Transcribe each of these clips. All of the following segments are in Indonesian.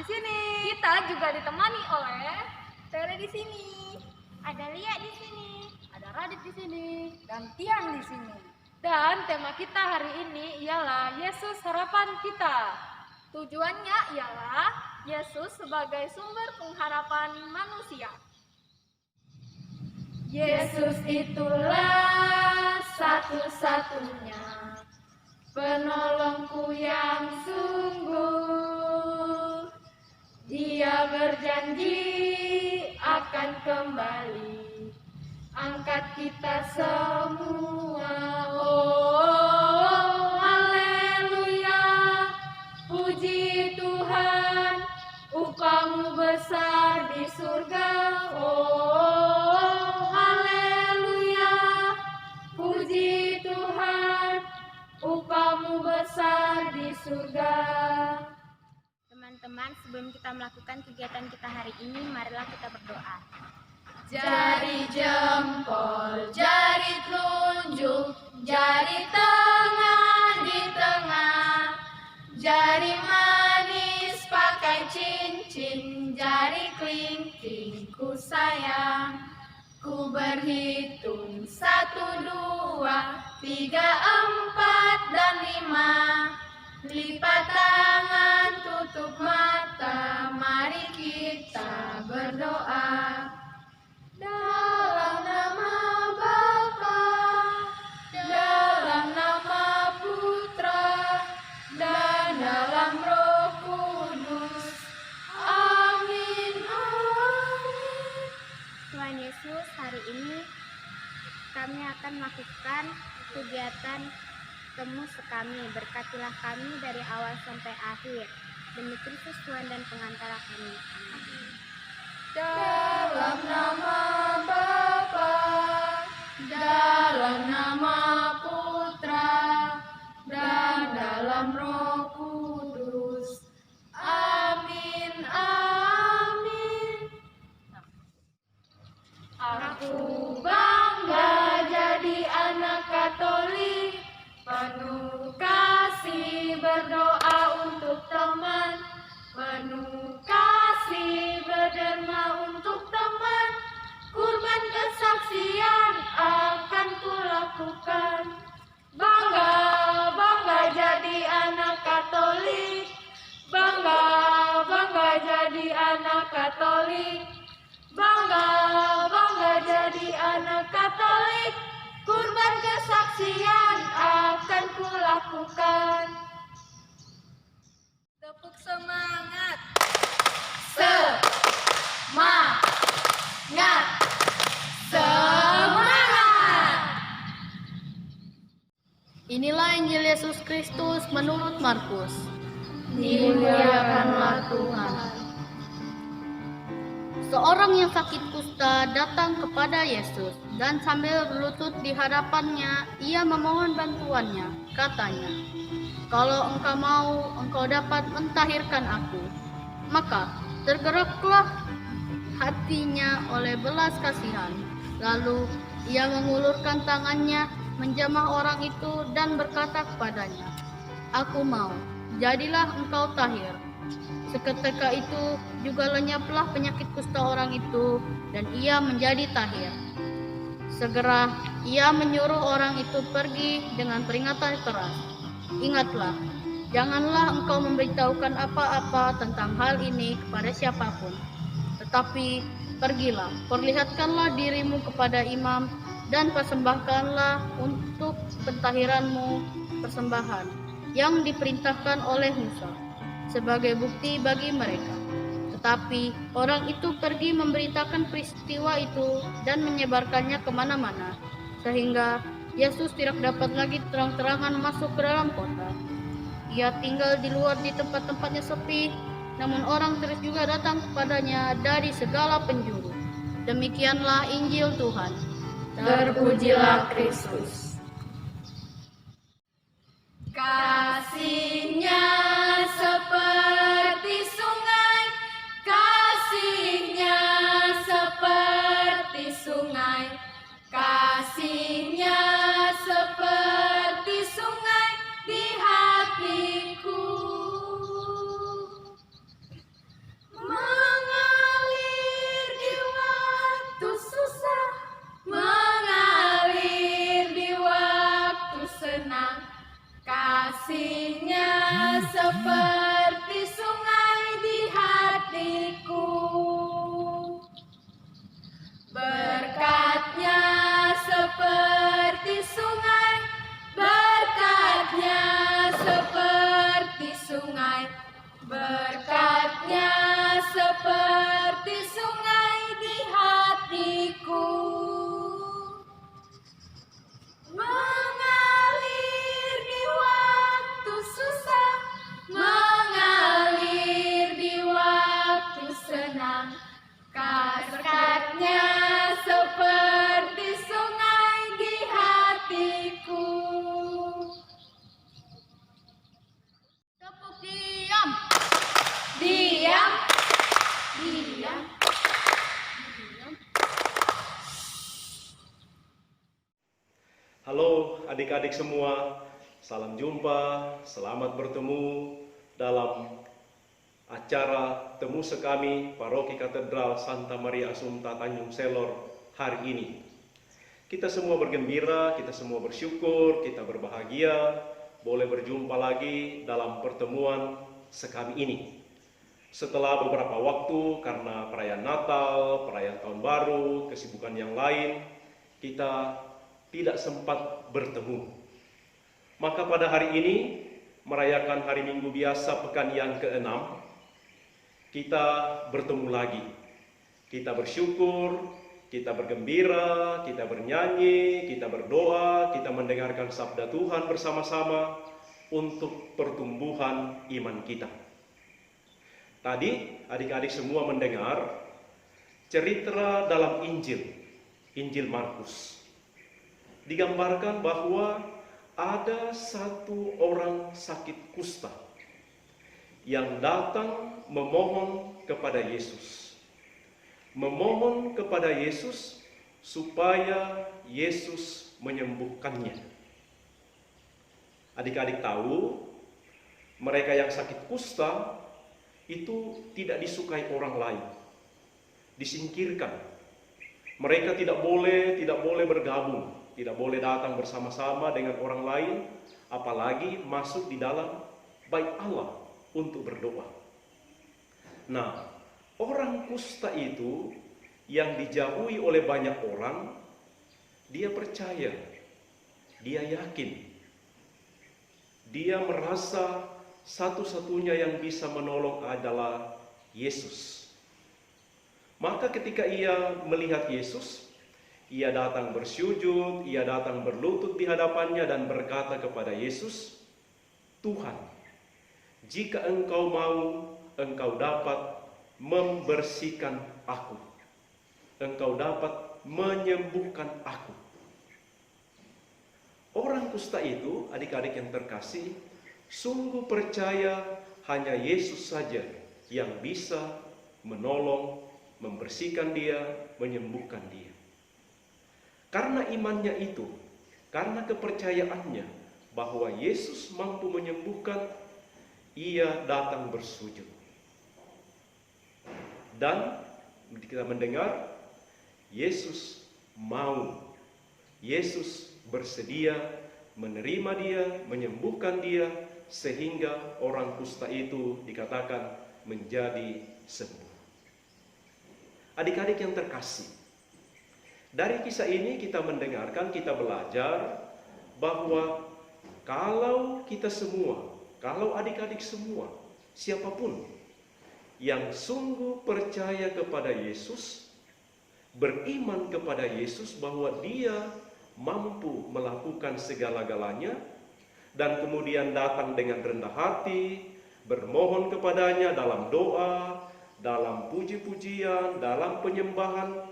sini. Kita juga ditemani oleh Tere di sini. Ada Lia di sini. ada Radit di sini. Dan Tian di sini. Dan tema kita hari ini ialah Yesus harapan kita. Tujuannya ialah Yesus sebagai sumber pengharapan manusia. Yesus itulah satu-satunya penolongku yang sungguh. Dia berjanji akan kembali angkat kita semua. Oh, haleluya, puji Tuhan, upahmu besar di surga. Oh, haleluya, puji Tuhan, upahmu besar di surga. Teman-teman, sebelum kita melakukan kegiatan kita hari ini, marilah kita berdoa. Jari jempol, jari telunjuk, jari tengah di tengah, jari manis pakai cincin, jari kelingking ku sayang. Ku berhitung 1, 2, 3, 4, dan 5. Lipat tangan, tutup mata, mari kita berdoa. Dalam nama Bapa, dalam nama Putra, dan dalam Roh Kudus. Amin, amin. Tuhan Yesus, hari ini kami akan melakukan kegiatan temu sekami. Berkatilah kami dari awal sampai akhir. Demi Kristus Tuhan dan pengantara kami. Amin. Dalam nama Bapa, dalam nama Putra, dan dalam Roh Kudus. Amin, amin. Aku bangga jadi anak Katolik, penuh kasih berdoa untuk teman, penuh kasih berderma untuk teman. Kurban kesaksian akan kulakukan. Bangga, bangga jadi anak Katolik. Bangga, bangga jadi anak Katolik. Bangga, bangga jadi anak Katolik. Kurban kesaksian akan kulakukan. Tepuk semangat. Semangat, semangat. Inilah Injil Yesus Kristus menurut Markus. Dimuliakanlah Tuhan. Seorang yang sakit kusta datang kepada Yesus dan sambil berlutut di hadapannya, ia memohon bantuannya. Katanya, "Kalau engkau mau, engkau dapat mentahirkan aku." Maka tergeraklah hatinya oleh belas kasihan. Lalu ia mengulurkan tangannya, menjamah orang itu dan berkata kepadanya, "Aku mau, jadilah engkau tahir." Seketika itu juga lenyaplah penyakit kusta orang itu dan ia menjadi tahir. Segera ia menyuruh orang itu pergi dengan peringatan keras. "Ingatlah, janganlah engkau memberitahukan apa-apa tentang hal ini kepada siapapun. Tetapi pergilah, perlihatkanlah dirimu kepada imam dan persembahkanlah untuk pentahiranmu persembahan yang diperintahkan oleh Musa sebagai bukti bagi mereka." Tetapi orang itu pergi memberitakan peristiwa itu dan menyebarkannya kemana-mana, sehingga Yesus tidak dapat lagi terang-terangan masuk ke dalam kota. Ia tinggal di luar di tempat-tempatnya sepi, namun orang terus juga datang kepadanya dari segala penjuru. Demikianlah Injil Tuhan. Terpujilah Kristus. Kasih-Nya seperti sungai, kasih-Nya seperti sungai, kasih-Nya seperti sungai di hatiku. seperti sungai di hatiku. Berkatnya seperti sungai, berkatnya seperti sungai, berkatnya seperti sungai di hatiku. Mengalir di waktu susah, mengalir di waktu senang, berkatnya seperti sungai di hatiku. Tepuk diam. Diam, Diam. Halo adik-adik semua, salam jumpa, selamat bertemu dalam acara Temu Sekami Paroki Katedral Santa Maria Assumpta Tanjung Selor hari ini. Kita semua bergembira, kita semua bersyukur, kita berbahagia boleh berjumpa lagi dalam pertemuan sekami ini. Setelah beberapa waktu karena perayaan Natal, perayaan Tahun Baru, kesibukan yang lain, kita tidak sempat bertemu. Maka pada hari ini, merayakan hari Minggu biasa pekan yang ke-6, kita bertemu lagi. Kita bersyukur, kita bergembira, kita bernyanyi, kita berdoa, kita mendengarkan sabda Tuhan bersama-sama untuk pertumbuhan iman kita. Tadi adik-adik semua mendengar cerita dalam Injil Markus. Digambarkan bahwa ada satu orang sakit kusta yang datang memohon kepada Yesus. Memohon kepada Yesus supaya Yesus menyembuhkannya. Adik-adik tahu, mereka yang sakit kusta itu tidak disukai orang lain, disingkirkan. Mereka tidak boleh bergabung, tidak boleh datang bersama-sama dengan orang lain, apalagi masuk di dalam bait Allah untuk berdoa. Nah, orang kusta itu yang dijauhi oleh banyak orang, dia percaya, dia yakin, dia merasa satu-satunya yang bisa menolong adalah Yesus. Maka ketika ia melihat Yesus, ia datang bersujud, ia datang berlutut di hadapannya dan berkata kepada Yesus, "Tuhan, jika Engkau mau, Engkau dapat membersihkan aku. Engkau dapat menyembuhkan aku." Orang kusta itu, adik-adik yang terkasih, sungguh percaya hanya Yesus saja yang bisa menolong, membersihkan dia, menyembuhkan dia. Karena imannya itu, karena kepercayaannya bahwa Yesus mampu menyembuhkan, ia datang bersujud. Dan kita mendengar, Yesus mau, Yesus bersedia menerima dia, menyembuhkan dia, sehingga orang kusta itu dikatakan menjadi sembuh. Adik-adik yang terkasih, dari kisah ini kita mendengarkan, kita belajar bahwa kalau kita semua, kalau adik-adik semua, siapapun yang sungguh percaya kepada Yesus, beriman kepada Yesus bahwa dia mampu melakukan segala-galanya, dan kemudian datang dengan rendah hati, bermohon kepadanya dalam doa, dalam puji-pujian, dalam penyembahan,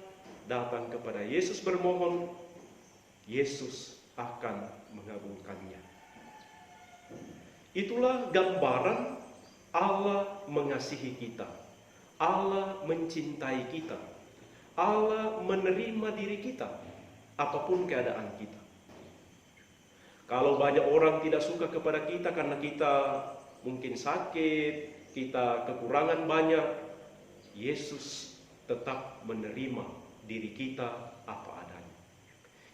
datang kepada Yesus bermohon, Yesus akan mengabulkannya. Itulah gambaran Allah mengasihi kita, Allah mencintai kita, Allah menerima diri kita, apapun keadaan kita. Kalau banyak orang tidak suka kepada kita karena kita mungkin sakit, kita kekurangan banyak, Yesus tetap menerima diri kita apa adanya.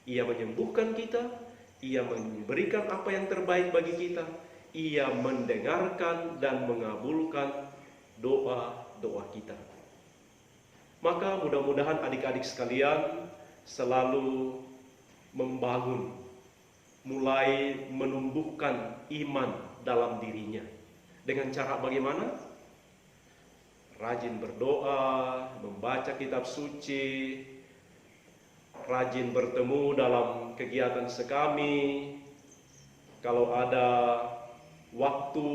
Ia menyembuhkan kita, ia memberikan apa yang terbaik bagi kita, Ia mendengarkan dan mengabulkan doa-doa kita. Maka mudah-mudahan adik-adik sekalian selalu membangun, mulai menumbuhkan iman dalam dirinya. Dengan cara bagaimana? Rajin berdoa, membaca kitab suci, rajin bertemu dalam kegiatan sekami. Kalau ada waktu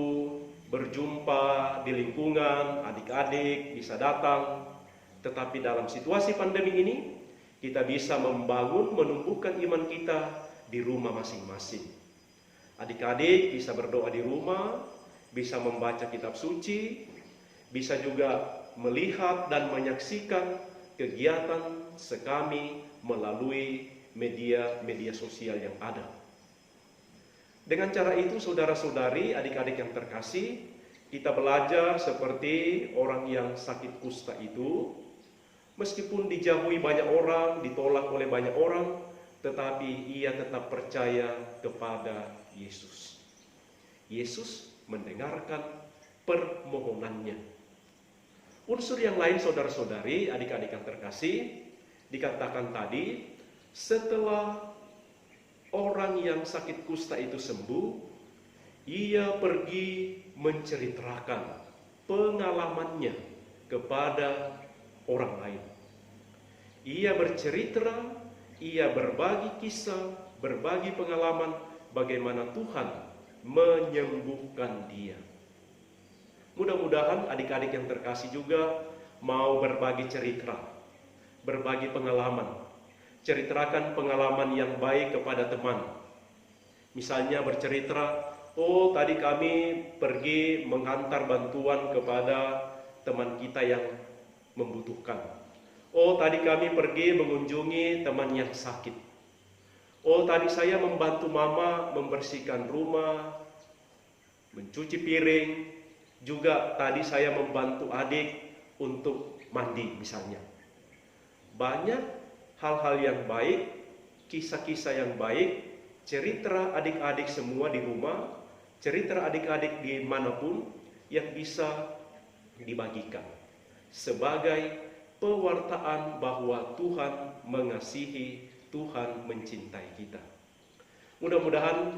berjumpa di lingkungan, adik-adik bisa datang. Tetapi dalam situasi pandemi ini, kita bisa membangun, menumbuhkan iman kita di rumah masing-masing. Adik-adik bisa berdoa di rumah, bisa membaca kitab suci, bisa juga melihat dan menyaksikan kegiatan sekami melalui media sosial yang ada. Dengan cara itu, saudara-saudari, adik-adik yang terkasih, kita belajar seperti orang yang sakit kusta itu. Meskipun dijauhi banyak orang, ditolak oleh banyak orang, tetapi ia tetap percaya kepada Yesus. Yesus mendengarkan permohonannya. Unsur yang lain, saudara-saudari, adik-adik yang terkasih, dikatakan tadi, setelah orang yang sakit kusta itu sembuh, ia pergi menceritakan pengalamannya kepada orang lain. Ia bercerita, ia berbagi kisah, berbagi pengalaman bagaimana Tuhan menyembuhkan dia. Mudah-mudahan adik-adik yang terkasih juga mau berbagi cerita, berbagi pengalaman, ceritakan pengalaman yang baik kepada teman. Misalnya bercerita, oh tadi kami pergi menghantar bantuan kepada teman kita yang membutuhkan. Oh tadi kami pergi mengunjungi teman yang sakit. Oh tadi saya membantu mama membersihkan rumah, mencuci piring. Juga tadi saya membantu adik untuk mandi misalnya. Banyak hal-hal yang baik, kisah-kisah yang baik, cerita adik-adik semua di rumah, cerita adik-adik dimanapun yang bisa dibagikan sebagai pewartaan bahwa Tuhan mengasihi, Tuhan mencintai kita. Mudah-mudahan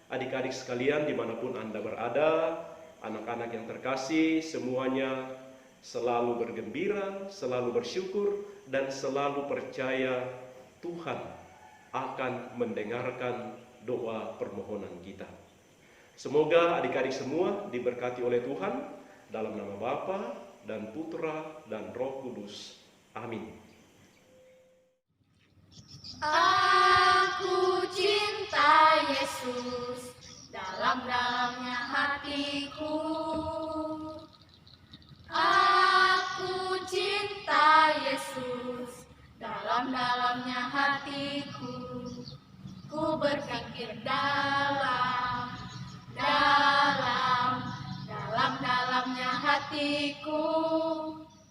adik-adik sekalian dimanapun Anda berada, anak-anak yang terkasih, semuanya selalu bergembira, selalu bersyukur, dan selalu percaya Tuhan akan mendengarkan doa permohonan kita. Semoga adik-adik semua diberkati oleh Tuhan, dalam nama Bapa dan Putra dan Roh Kudus. Amin. Aku cinta Yesus, dalam-dalamnya hatiku. Aku cinta Yesus, dalam-dalamnya hatiku. Ku berpikir dalam-dalamnya hatiku.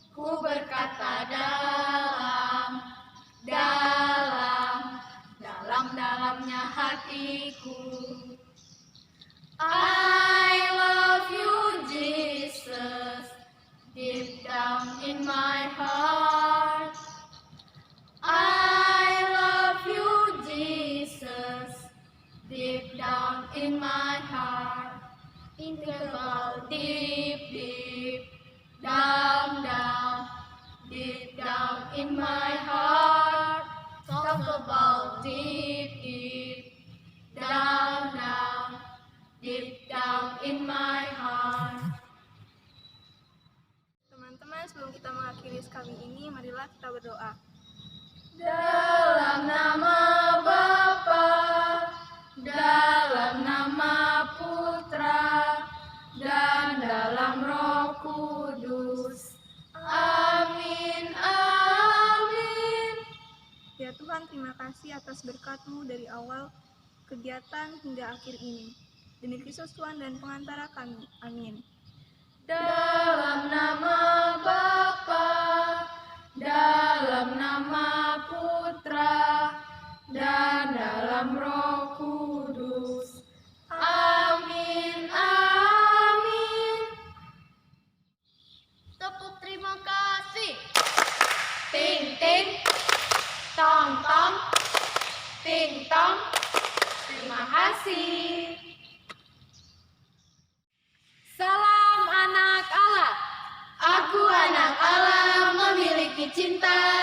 Ku berkata dalam-dalamnya hatiku. I love you, Jesus, deep down in my heart. I love you, Jesus, deep down in my heart. Think about deep down, deep down in my heart. Talk about deep down, deep down in my heart. Teman-teman, sebelum kita mengakhiri sekali ini, marilah kita berdoa. Dalam nama Bapa, dalam nama Putra, dan dalam Roh Kudus. Amin, amin. Ya Tuhan, terima kasih atas berkat-Mu dari awal kegiatan hingga akhir ini. Demi Kristus Tuhan dan pengantara kami. Amin. Dalam nama Bapa, dalam nama Putra, dan dalam Roh Kudus. Amin, Ting tong. Terima kasih. Salam anak Allah. Aku anak Allah memiliki cinta